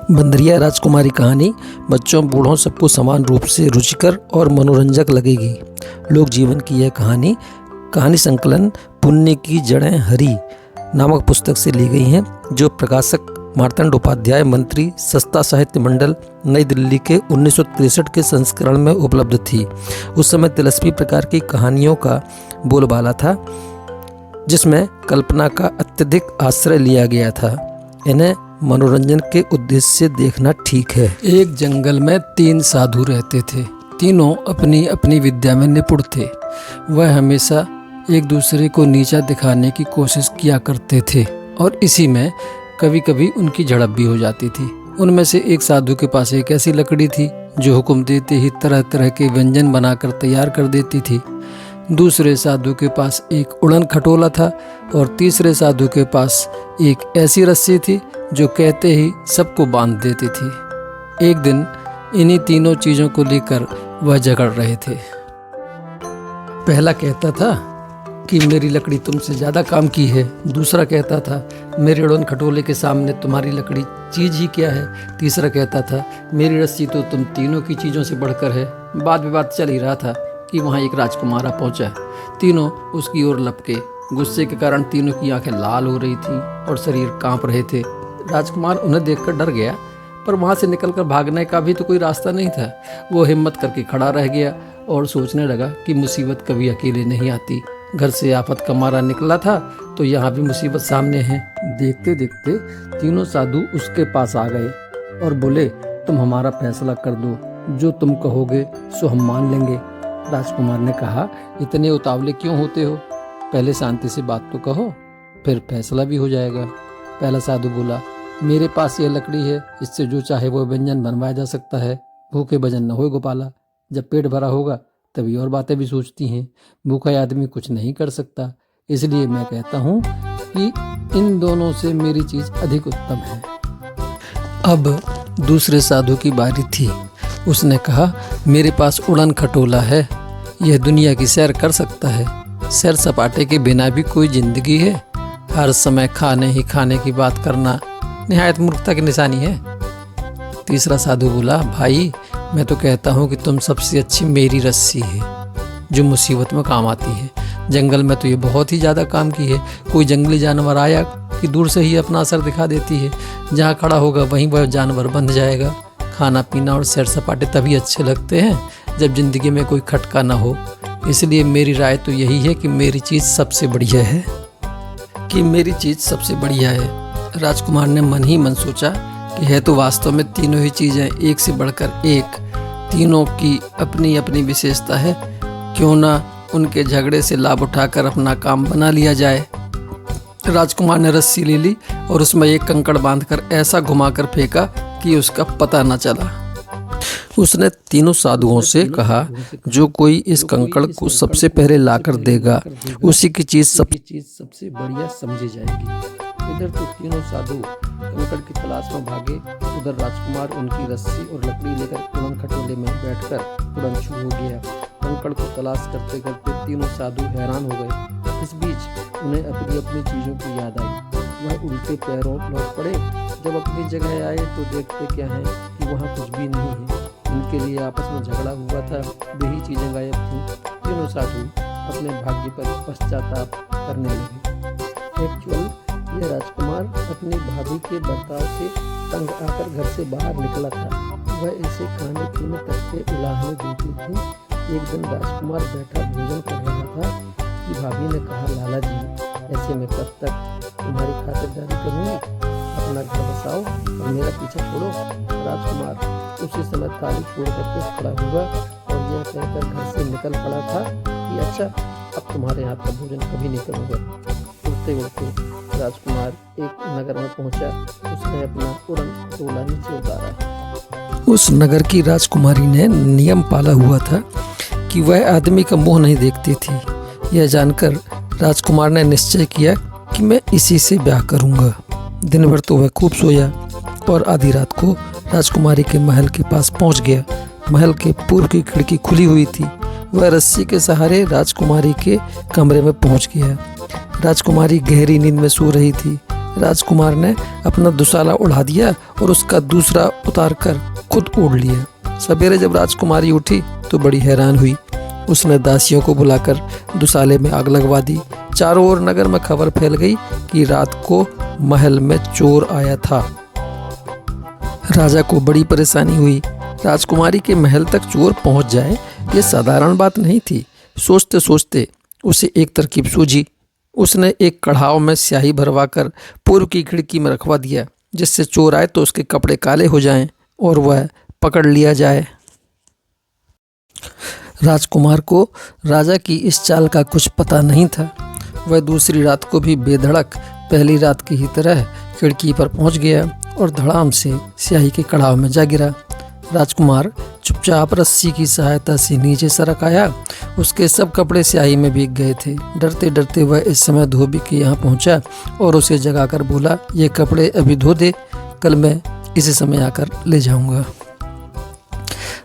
बंदरिया राजकुमारी कहानी बच्चों बूढ़ों सबको समान रूप से रुचिकर और मनोरंजक लगेगी। लोक जीवन की यह कहानी संकलन पुण्य की जड़ें हरी नामक पुस्तक से ली गई हैं, जो प्रकाशक मार्तंड उपाध्याय मंत्री सस्ता साहित्य मंडल नई दिल्ली के 1963 के संस्करण में उपलब्ध थी। उस समय तिलस्मी प्रकार की कहानियों का बोलबाला था, जिसमें कल्पना का अत्यधिक आश्रय लिया गया था। इन्हें मनोरंजन के उद्देश्य से देखना ठीक है। एक जंगल में 3 साधु रहते थे। तीनों अपनी अपनी विद्या में निपुण थे। वह हमेशा एक दूसरे को नीचा दिखाने की कोशिश किया करते थे और इसी में कभी कभी उनकी झड़प भी हो जाती थी। उनमें से एक साधु के पास एक ऐसी लकड़ी थी जो हुक्म देते ही तरह तरह के व्यंजन बनाकर तैयार कर देती थी। दूसरे साधु के पास एक उड़न खटोला था और तीसरे साधु के पास एक ऐसी रस्सी थी जो कहते ही सबको बांध देती थी। एक दिन इन्हीं तीनों चीज़ों को लेकर वह झगड़ रहे थे। पहला कहता था कि मेरी लकड़ी तुमसे ज़्यादा काम की है। दूसरा कहता था मेरे उड़न खटोले के सामने तुम्हारी लकड़ी चीज़ ही क्या है। तीसरा कहता था मेरी रस्सी तो तुम तीनों की चीज़ों से बढ़कर है। वाद विवाद चल ही रहा था कि वहाँ एक राजकुमार पहुँचा। तीनों उसकी ओर लपके। गुस्से के कारण तीनों की आंखें लाल हो रही थीं और शरीर कांप रहे थे। राजकुमार उन्हें देखकर डर गया, पर वहाँ से निकलकर भागने का भी तो कोई रास्ता नहीं था। वो हिम्मत करके खड़ा रह गया और सोचने लगा कि मुसीबत कभी अकेले नहीं आती। घर से आफत का मारा निकला था तो यहाँ भी मुसीबत सामने है। देखते देखते तीनों साधु उसके पास आ गए और बोले, तुम हमारा फैसला कर दो, जो तुम कहोगे सो हम मान लेंगे। राजकुमार ने कहा, इतने उतावले क्यों होते हो? पहले शांति से बात तो कहो, फिर फैसला भी हो जाएगा। पहला साधु बोला, मेरे पास यह लकड़ी है, इससे जो चाहे वो व्यंजन बनवाया जा सकता है। भूखे भजन न हो गोपाला, जब पेट भरा होगा तभी और बातें भी सोचती हैं। भूखा आदमी कुछ नहीं कर सकता, इसलिए मैं कहता हूँ कि इन दोनों से मेरी चीज़ अधिक उत्तम है। अब दूसरे साधु की बारी थी। उसने कहा, मेरे पास उड़न खटोला है, यह दुनिया की सैर कर सकता है। सैर सपाटे के बिना भी कोई जिंदगी है? हर समय खाने ही खाने की बात करना निहायत मूर्खता की निशानी है। तीसरा साधु बोला, भाई मैं तो कहता हूँ कि तुम सबसे अच्छी मेरी रस्सी है, जो मुसीबत में काम आती है। जंगल में तो ये बहुत ही ज़्यादा काम की है। कोई जंगली जानवर आया कि दूर से ही अपना असर दिखा देती है। जहाँ खड़ा होगा वहीं वह जानवर बंध जाएगा। खाना पीना और सैर सपाटे तभी अच्छे लगते हैं जब जिंदगी में कोई खटका ना हो। इसलिए मेरी राय तो यही है कि मेरी चीज़ सबसे बढ़िया है। राजकुमार ने मन ही मन सोचा कि है तो वास्तव में तीनों ही चीज़ें एक से बढ़कर एक। तीनों की अपनी अपनी विशेषता है, क्यों ना उनके झगड़े से लाभ उठाकर अपना काम बना लिया जाए। राजकुमार ने रस्सी ले ली और उसमें एक कंकड़ बांधकर ऐसा घुमाकर फेंका कि उसका पता न चला। उसने तीनों साधुओं से कहा, जो कोई इस कंकड़ को सबसे पहले लाकर देगा, उसी की चीज़ सबसे बढ़िया समझी जाएगी। इधर तो तीनों साधु कंकड़ की तलाश में भागे, उधर राजकुमार उनकी रस्सी और लकड़ी लेकर उड़न खटोले में बैठकर उड़न शुरू हो गया। कंकड़ को तलाश करते करते तीनों साधु हैरान हो गए। इस बीच उन्हें अपनी अपनी चीज़ों की याद आई। वह उल्टे पैरों लौट पड़े। जब अपनी जगह आए तो देखते क्या है कि वहाँ कुछ भी नहीं है। इनके लिए आपस में झगड़ा हुआ था, वही चीज़ें गायब थीं। तीनों साधु अपने भाग्य पर पश्चाताप करने लगे। एक्चुअल यह राजकुमार अपनी भाभी के बर्ताव से तंग आकर घर से बाहर निकला था। वह इसे खाने पीने तक के उलाहने देती थी। एक दिन राजकुमार बैठा भोजन कर रहा था कि भाभी ने कहा, लाला जी, ऐसे में कब तक तुम्हारी खातिरदारी करूँगी? अपना घर बसाओ और मेरा पीछा छोड़ो। राजकुमार उसी समय थाली छोड़ करके खड़ा हुआ और यह कहकर घर से निकल पड़ा था कि अच्छा, अब तुम्हारे हाथ का भोजन कभी नहीं करूँगा। उड़ते उड़ते राजकुमार एक नगर में पहुंचा। उसने अपना उड़न खटोला नीचे उतारा। उस नगर की राजकुमारी ने नियम पाला हुआ था कि वह आदमी का मुंह नहीं देखती थी। यह जानकर राजकुमार ने निश्चय किया कि मैं इसी से ब्याह करूंगा। दिन भर तो वह खूब सोया और आधी रात को राजकुमारी के महल के पास पहुंच गया। महल के पूर्व की खिड़की खुली हुई थी। वह रस्सी के सहारे राजकुमारी के कमरे में पहुंच गया। राजकुमारी गहरी नींद में सो रही थी। राजकुमार ने अपना दुशाला उड़ा दिया और उसका दूसरा उतार कर खुद ओढ़ लिया। सवेरे जब राजकुमारी उठी तो बड़ी हैरान हुई। उसने दासियों को बुलाकर दुशाले में आग लगवा दी। चारों ओर नगर में खबर फैल गई कि रात को महल में चोर आया था। राजा को बड़ी परेशानी हुई। राजकुमारी के महल तक चोर पहुंच जाए ये साधारण बात नहीं थी। सोचते सोचते उसे एक तरकीब सूझी। उसने एक कढ़ाव में स्याही भरवाकर पूर्व की खिड़की में रखवा दिया, जिससे चोर आए तो उसके कपड़े काले हो जाएं और वह पकड़ लिया जाए। राजकुमार को राजा की इस चाल का कुछ पता नहीं था। वह दूसरी रात को भी बेधड़क पहली रात की ही तरह खिड़की पर पहुंच गया और धड़ाम से स्याही के कढ़ाव में जा गिरा। राजकुमार चुपचाप रस्सी की सहायता से नीचे सरक आया। उसके सब कपड़े स्याही में भीग गए थे। डरते डरते वह इस समय धोबी के यहाँ पहुंचा और उसे जगाकर बोला, ये कपड़े अभी धो दे, कल मैं इसी समय आकर ले जाऊंगा।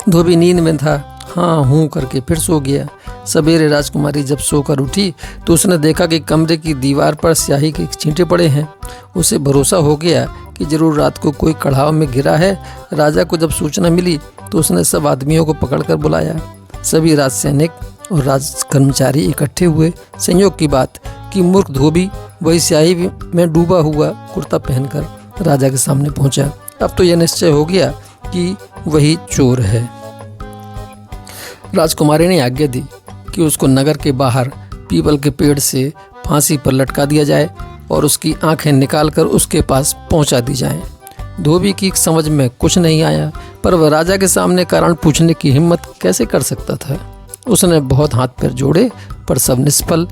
धोबी नींद में था, हाँ हूँ करके फिर सो गया। सवेरे राजकुमारी जब सोकर उठी तो उसने देखा कि कमरे की दीवार पर स्याही के छींटे पड़े हैं। उसे भरोसा हो गया कि जरूर रात को कोई कढ़ाव में गिरा है। राजा को जब सूचना मिली तो उसने सब आदमियों को पकड़कर बुलाया। सभी राज सैनिक और राज कर्मचारी इकट्ठे हुए। संयोग की बात कि मूर्ख धोबी वही स्याही में डूबा हुआ कुर्ता पहनकर राजा के सामने पहुंचा। अब तो यह निश्चय हो गया कि वही चोर है। राजकुमारी ने आज्ञा दी कि उसको नगर के बाहर पीपल के पेड़ से फांसी पर लटका दिया जाए और उसकी आंखें निकालकर उसके पास पहुंचा दी जाएं। धोबी की समझ में कुछ नहीं आया, पर वह राजा के सामने कारण पूछने की हिम्मत कैसे कर सकता था। उसने बहुत हाथ पैर जोड़े पर सब निष्फल।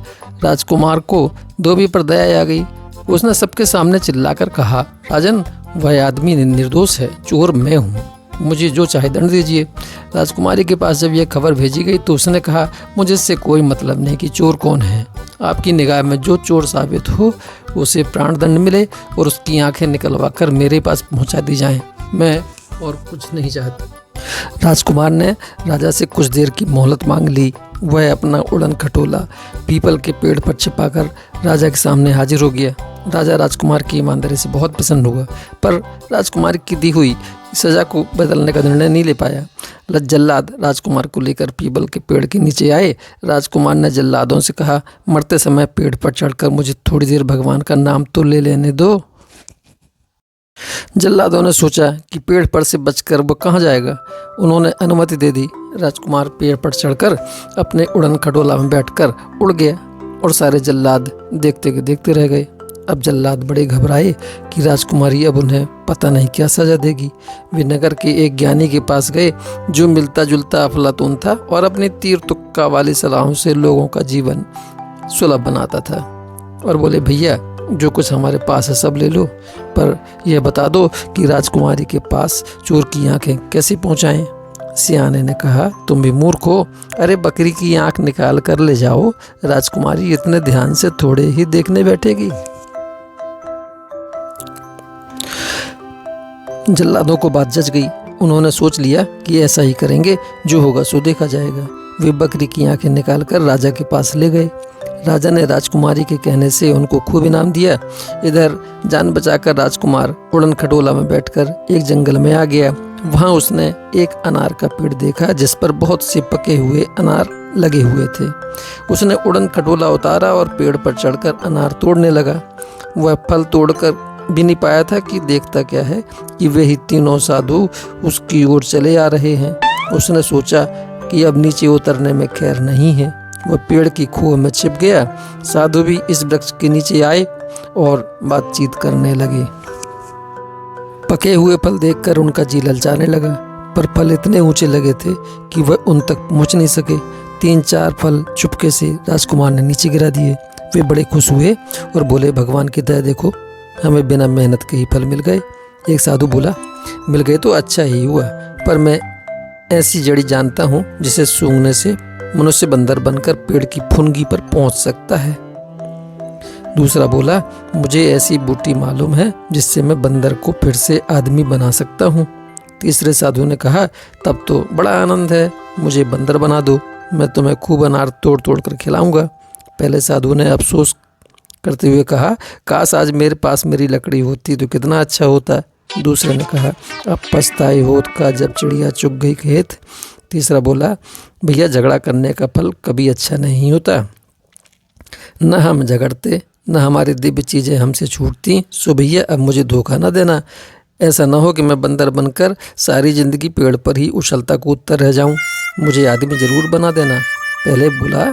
राजकुमार को धोबी पर दया आ गई। उसने सबके सामने चिल्लाकर कहा, राजन, वह आदमी निर्दोष है, चोर मैं हूँ, मुझे जो चाहे दंड दीजिए। राजकुमारी के पास जब यह खबर भेजी गई तो उसने कहा, मुझे इससे कोई मतलब नहीं कि चोर कौन है। आपकी निगाह में जो चोर साबित हो उसे प्राणदंड मिले और उसकी आंखें निकलवा कर मेरे पास पहुंचा दी जाएं। मैं और कुछ नहीं चाहती। राजकुमार ने राजा से कुछ देर की मोहलत मांग ली। वह अपना उड़न खटोला पीपल के पेड़ पर छिपाकर राजा के सामने हाजिर हो गया। राजा राजकुमार की ईमानदारी से बहुत प्रसन्न हुआ, पर राजकुमार की दी हुई सजा को बदलने का निर्णय नहीं ले पाया। जल्लाद राजकुमार को लेकर पीपल के पेड़ के नीचे आए। राजकुमार ने जल्लादों से कहा, मरते समय पेड़ पर चढ़कर मुझे थोड़ी देर भगवान का नाम तो ले लेने दो। जल्लादों ने सोचा कि पेड़ पर से बचकर वो कहाँ जाएगा। उन्होंने अनुमति दे दी। राजकुमार पेड़ पर चढ़कर अपने उड़न खटोला में बैठकर उड़ गया और सारे जल्लाद देखते देखते रह गए। अब जल्लाद बड़े घबराए कि राजकुमारी अब उन्हें पता नहीं क्या सजा देगी। वे नगर के एक ज्ञानी के पास गए जो मिलता जुलता अफलातून था और अपनी तीर तुक्का वाली सलाहों से लोगों का जीवन सुलभ बनाता था, और बोले, भैया जो कुछ हमारे पास है सब ले लो, पर यह बता दो कि राजकुमारी के पास चोर की आंखें कैसे पहुंचाएं। सियाने ने कहा, तुम भी मूर्ख हो, अरे बकरी की आंख निकाल कर ले जाओ, राजकुमारी इतने ध्यान से थोड़े ही देखने बैठेगी। जल्लादों को बात जच गई। उन्होंने सोच लिया कि ऐसा ही करेंगे, जो होगा सो देखा जाएगा। वे बकरी की आंखें निकालकर राजा के पास ले गए। राजा ने राजकुमारी के कहने से उनको खूब इनाम दिया। इधर जान बचाकर राजकुमार उड़न खटोला में बैठकर एक जंगल में आ गया। वहां उसने एक अनार का पेड़ देखा जिस पर बहुत से पके हुए अनार लगे हुए थे। उसने उड़न खटोला उतारा और पेड़ पर चढ़कर अनार तोड़ने लगा। वह फल तोड़कर भी नहीं पाया था कि देखता क्या है कि वे ही तीनों साधु उसकी ओर चले आ रहे हैं। उसने सोचा कि अब नीचे उतरने में खैर नहीं है। वह पेड़ की खोह में छिप गया। साधु भी इस वृक्ष के नीचे आए और बातचीत करने लगे। पके हुए फल देखकर उनका जी ललचाने लगा, पर फल इतने ऊंचे लगे थे कि वह उन तक पहुंच नहीं सके। 3-4 फल चुपके से राजकुमार ने नीचे गिरा दिए। वे बड़े खुश हुए और बोले, भगवान की दया देखो, हमें बिना मेहनत के ही फल मिल गए। एक साधु बोला, मिल गए तो अच्छा ही हुआ, पर मैं ऐसी जड़ी जानता हूँ जिसे सूंघने से मनुष्य बंदर बनकर पेड़ की फुनगी पर पहुंच सकता है। दूसरा बोला, मुझे ऐसी बूटी मालूम है जिससे मैं बंदर को फिर से आदमी बना सकता हूँ। तीसरे साधु ने कहा, तब तो बड़ा आनंद है, मुझे बंदर बना दो, मैं तुम्हें खूब अनार तोड़ तोड़ कर खिलाऊंगा। पहले साधु ने अफसोस करते हुए कहा, काश आज मेरे पास मेरी लकड़ी होती तो कितना अच्छा होता। दूसरे ने कहा, अब पछताई होत का जब चिड़िया चुग गई खेत। तीसरा बोला, भैया झगड़ा करने का फल कभी अच्छा नहीं होता। न हम झगड़ते न हमारी दिव्य चीज़ें हमसे छूटती, सो भैया अब मुझे धोखा न देना। ऐसा न हो कि मैं बंदर बनकर सारी ज़िंदगी पेड़ पर ही उछलता कूदता रह जाऊं। मुझे आदमी ज़रूर बना देना। पहले बोला,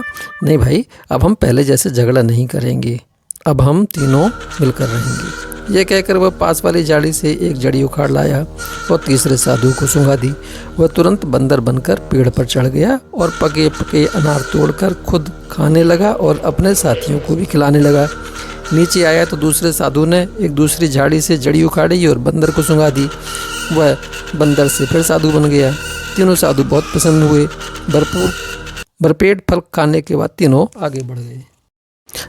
नहीं भाई, अब हम पहले जैसे झगड़ा नहीं करेंगे, अब हम तीनों मिलकर रहेंगे। यह कहकर वह पास वाली झाड़ी से एक जड़ी उखाड़ लाया और तीसरे साधु को सूंघा दी। वह तुरंत बंदर बनकर पेड़ पर चढ़ गया और पके पके अनार तोड़कर खुद खाने लगा और अपने साथियों को भी खिलाने लगा। नीचे आया तो दूसरे साधु ने एक दूसरी झाड़ी से जड़ी उखाड़ी और बंदर को सूंघा दी। वह बंदर से फिर साधु बन गया। तीनों साधु बहुत प्रसन्न हुए। भरपेट फल खाने के बाद तीनों आगे बढ़ गए।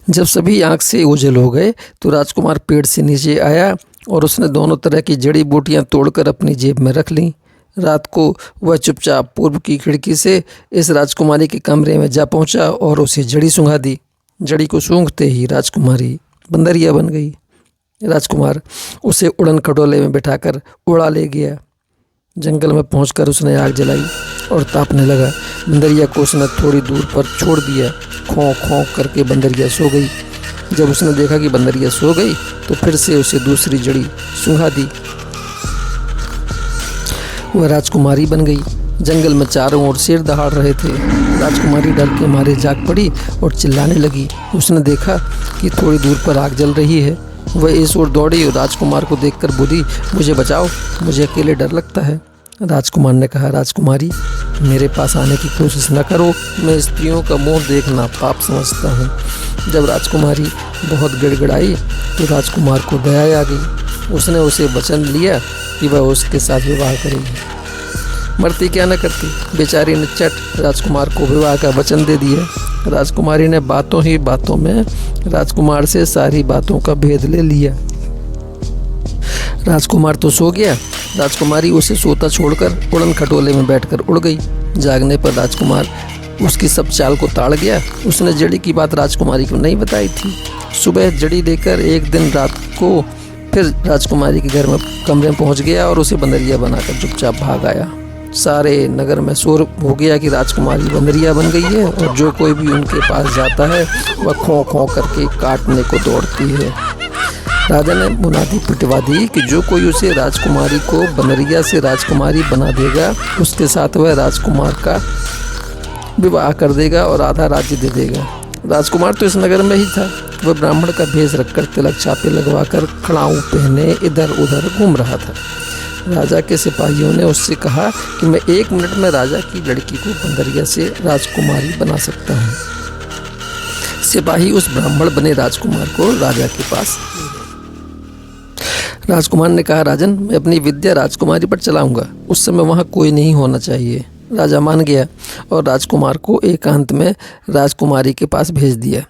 जब सभी आँख से ओझल हो गए तो राजकुमार पेड़ से नीचे आया और उसने दोनों तरह की जड़ी बूटियाँ तोड़कर अपनी जेब में रख लीं। रात को वह चुपचाप पूर्व की खिड़की से इस राजकुमारी के कमरे में जा पहुंचा और उसे जड़ी सूंघा दी। जड़ी को सूंघते ही राजकुमारी बंदरिया बन गई। राजकुमार उसे उड़न खटोले में बिठाकर उड़ा ले गया। जंगल में पहुंचकर उसने आग जलाई और तापने लगा। बंदरिया को उसने थोड़ी दूर पर छोड़ दिया। खों खों करके बंदरिया सो गई। जब उसने देखा कि बंदरिया सो गई तो फिर से उसे दूसरी जड़ी सूंघा दी। वह राजकुमारी बन गई। जंगल में चारों ओर शेर दहाड़ रहे थे। राजकुमारी डर के मारे जाग पड़ी और चिल्लाने लगी। उसने देखा कि थोड़ी दूर पर आग जल रही है। वह इस ओर दौड़ी और राजकुमार को देखकर बोली, मुझे बचाओ, मुझे अकेले डर लगता है। राजकुमार ने कहा, राजकुमारी, मेरे पास आने की कोशिश न करो, मैं स्त्रियों का मुंह देखना पाप समझता हूँ। जब राजकुमारी बहुत गिड़गिड़ाई तो राजकुमार को दया आ गई। उसने उसे वचन लिया कि वह उसके साथ विवाह करेगी। मरती क्या न करती, बेचारी ने चट राजकुमार को विवाह का वचन दे दिया। राजकुमारी ने बातों ही बातों में राजकुमार से सारी बातों का भेद ले लिया। राजकुमार तो सो गया। राजकुमारी उसे सोता छोड़कर उड़न खटोले में बैठकर उड़ गई। जागने पर राजकुमार उसकी सब चाल को ताड़ गया। उसने जड़ी की बात राजकुमारी को नहीं बताई थी। सुबह जड़ी लेकर एक दिन रात को फिर राजकुमारी के घर में कमरे में पहुंच गया और उसे बंदरिया बनाकर चुपचाप भाग आया। सारे नगर में शोर हो गया कि राजकुमारी बंदरिया बन गई है और जो कोई भी उनके पास जाता है वह खों खों करके काटने को दौड़ती है। राजा ने मुनादी पिटवा दी कि जो कोई उसे राजकुमारी को बंदरिया से राजकुमारी बना देगा उसके साथ वह राजकुमार का विवाह कर देगा और आधा राज्य दे देगा। राजकुमार तो इस नगर में ही था। वह ब्राह्मण का भेष रखकर तिलक छापे लगवाकर खड़ाऊं पहने इधर उधर घूम रहा था। राजा के सिपाहियों ने उससे कहा कि मैं 1 मिनट में राजा की लड़की को बंदरिया से राजकुमारी बना सकता हूँ। सिपाही उस ब्राह्मण बने राजकुमार को राजा के पास। राजकुमार ने कहा, राजन, मैं अपनी विद्या राजकुमारी पर चलाऊंगा, उस समय वहाँ कोई नहीं होना चाहिए। राजा मान गया और राजकुमार को एकांत में राजकुमारी के पास भेज दिया।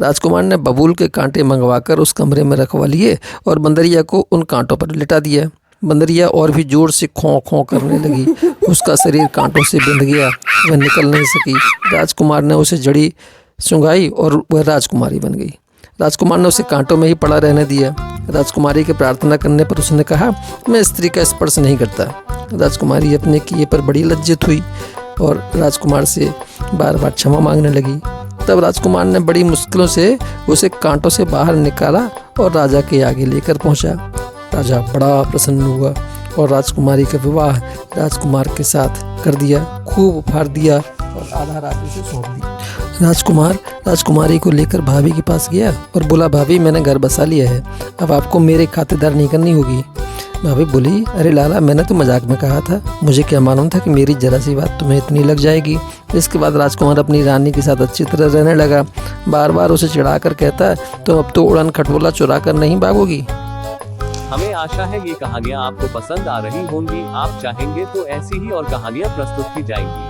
राजकुमार ने बबूल के कांटे मंगवाकर उस कमरे में रखवा लिए और बंदरिया को उन कांटों पर लिटा दिया। बंदरिया और भी जोर से खों खों करने लगी। उसका शरीर कांटों से बिंध गया, वह निकल नहीं सकी। राजकुमार ने उसे जड़ी सूंघाई और वह राजकुमारी बन गई। राजकुमार ने उसे कांटों में ही पड़ा रहने दिया। राजकुमारी के प्रार्थना करने पर उसने कहा, मैं स्त्री का स्पर्श नहीं करता। राजकुमारी अपने किए पर बड़ी लज्जित हुई और राजकुमार से बार बार क्षमा मांगने लगी। तब राजकुमार ने बड़ी मुश्किलों से उसे कांटों से बाहर निकाला और राजा के आगे लेकर पहुंचा। राजा बड़ा प्रसन्न हुआ और राजकुमारी का विवाह राजकुमार के साथ कर दिया। खूब उपहार दिया और आधा रात्रि से सौंप दी। राजकुमार राजकुमारी को लेकर भाभी के पास गया और बोला, भाभी, मैंने घर बसा लिया है, अब आपको मेरे खातिरदार नहीं करनी होगी। भाभी बोली, अरे लाला, मैंने तो मजाक में कहा था, मुझे क्या मालूम था कि मेरी जरा सी बात तुम्हें इतनी लग जाएगी। इसके बाद राजकुमार अपनी रानी के साथ अच्छी तरह रहने लगा। बार बार उसे चिढ़ा कर कहता, तो अब तो उड़न खटोला चुरा कर नहीं भागोगी। हमें आशा है ये कहानियाँ आपको पसंद आ रही होंगी। आप चाहेंगे तो ऐसी ही और कहानियाँ प्रस्तुत की जाएंगी।